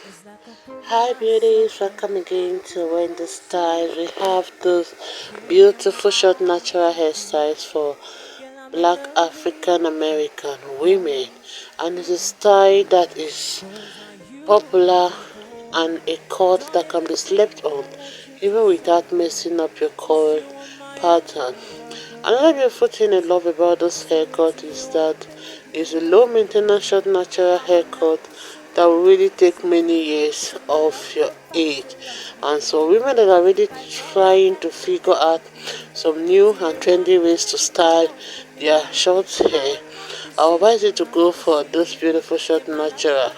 Hi beauties, welcome again to Wendy Styles. We have those beautiful short natural hairstyles for black African American women, and it's a style that is popular and a cut that can be slept on even without messing up your curl pattern. Another beautiful thing I love about this haircut is that it's a low maintenance short natural haircut that will really take many years of your age. And so women that are really trying to figure out some new and trendy ways to style their short hair, I advise you to go for this beautiful short natural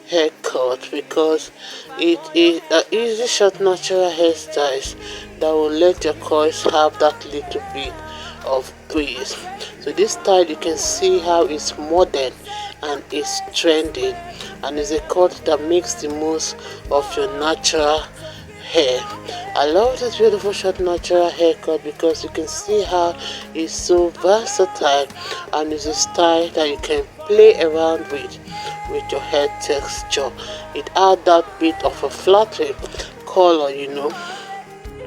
haircut because it is an easy short natural hairstyle that will let your coils have that little bit of breeze. So this style, you can see how it's modern and it's trending, and it's a cut that makes the most of your natural hair. I love this beautiful short natural haircut because you can see how it's so versatile, and it's a style that you can play around with your hair texture. It adds that bit of a flattering color,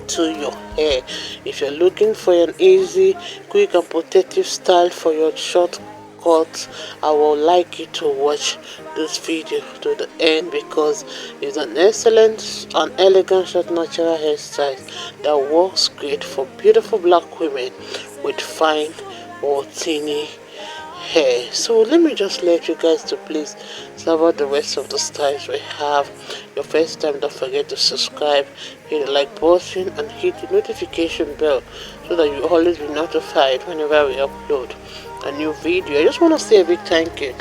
to your hair. If you're looking for an easy, quick and protective style for your short cuts, I would like you to watch this video to the end because it's an excellent and elegant short natural hairstyle that works great for beautiful black women with fine or teeny hair. So let me just let you guys to please cover the rest of the styles we have. Your first time, don't forget to subscribe, hit the like button and hit the notification bell so that you always be notified whenever we upload a new video. I just want to say a big thank you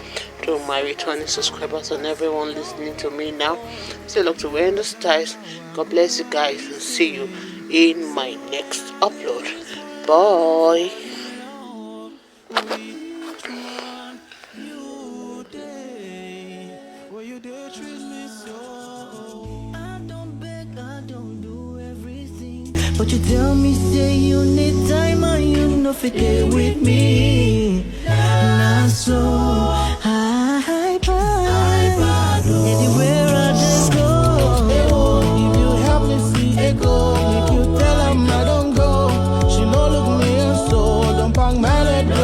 to my returning subscribers and everyone listening to me now. Say hello to Wendy Styles. God bless you guys and see you in my next upload. Bye. But you tell me, say you need time and you know fit there with me. Not so high, anywhere I just go. If you help me see it go, make you tell her I don't go. She no look me and so don't bang my let go.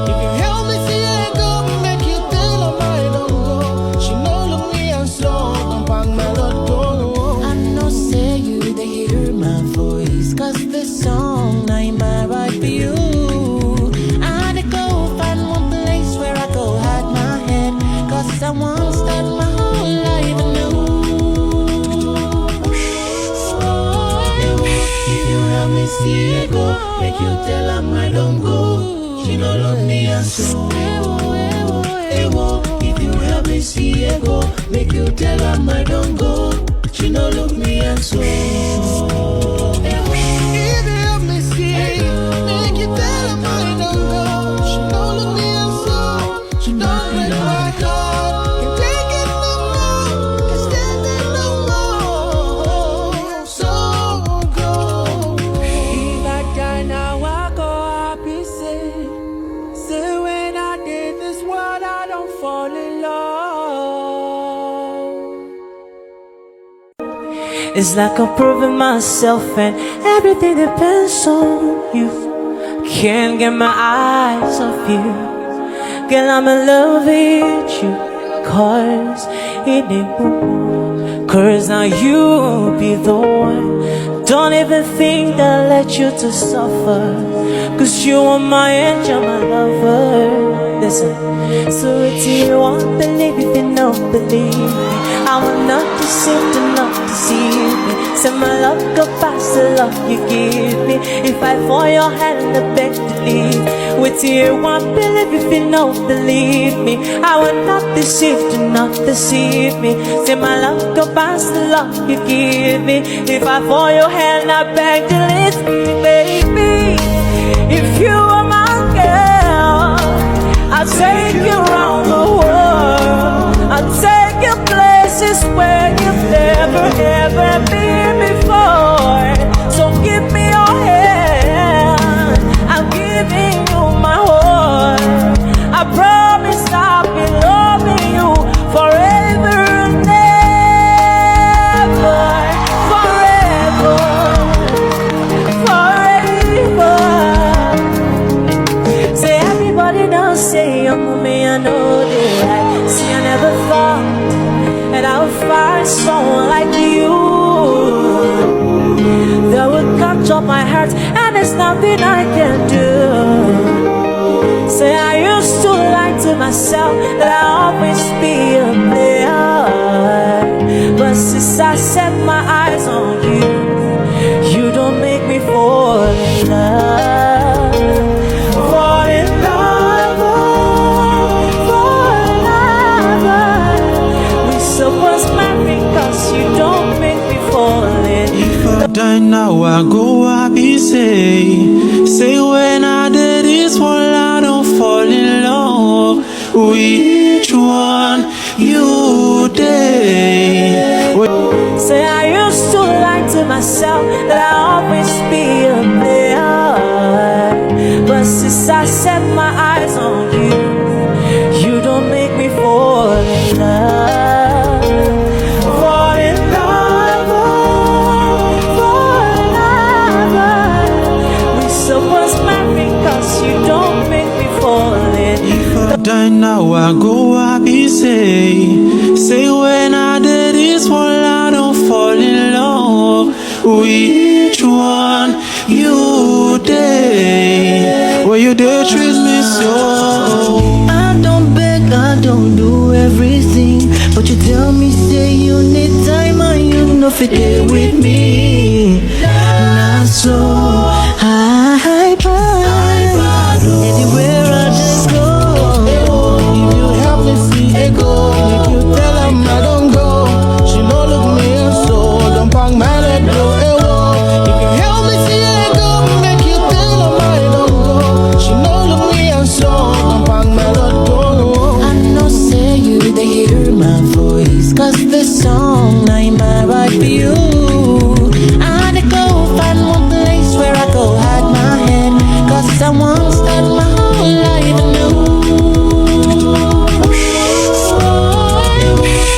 If you help me see it go, make you tell her I don't go. She no look me and so don't bang my let go. I know say you they hear my voice, cause the song ain't my right for you. I had to go find one place where I go hide my head, cause I won't start my whole life anew. If you help me see it go, make you tell her I don't go. She no love me and so if you help me see it go, make you tell her I don't go. She no look me and so if you help me see, make you tell her I don't go. She no look me and so she don't break my heart. Can't take it no more, can't stand it no more. So go. If I die now, I go happy. Say when I did this world, I don't fall in love. It's like I'm proving myself and everything depends on you. Can't get my eyes off you. Girl, I'm in love with you. Cause it ain't no. Cause now you be the one. Don't even think that I let you to suffer. Cause you are my angel, my lover. Listen, so it's you won't believe if you don't believe me. I will not deceive to not deceive me. Say my love go past the love you give me. If I fall your hand, I beg to leave. With you won't believe if you don't believe me. I will not deceive to not deceive me. Say my love go past the love you give me. If I fall your hand, I beg to leave me, baby. If you are my girl, I'll take you around the world. I'll take you places where you've never ever been before. So give me your hand, I'm giving you my heart. I promise I'll be loving you forever and ever. never find someone like you that would capture my heart, and there's nothing I can do. Say I used to lie to myself that I'll always be a player, but since I set my eyes on you, you don't make me fall in love. Fall in love, fall in love. We supposed marry, cause you don't make me fall in love. If I die now, I go happy, say when I did this one, I don't fall in love. Which one you did? Say I used to lie to myself that I'll always be a player, but since I set my eyes on you, you don't make me fall in love. Fall in love, fall in love. We supposed marry, cause you don't make me fall in love. If I die now, I go happy, say when I did this one, I don't fall in love. Which one you did? Well, you did treat me so. I don't beg, I don't do everything, but you tell me say you need time and you know fit there with me. Not so high price. Anywhere I just go, if you help me see it go, if you tell him I don't go, she no look me and so don't pang my leg go. If you help me see it go, make you tell him I don't go, she no look me and so don't pang my leg go. I know say you they hear my voice, cause the song I'm right for you. I had to go find one place where I go hide my head, cause I won't start my whole life anew.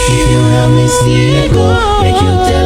If you help me see it go, make you tell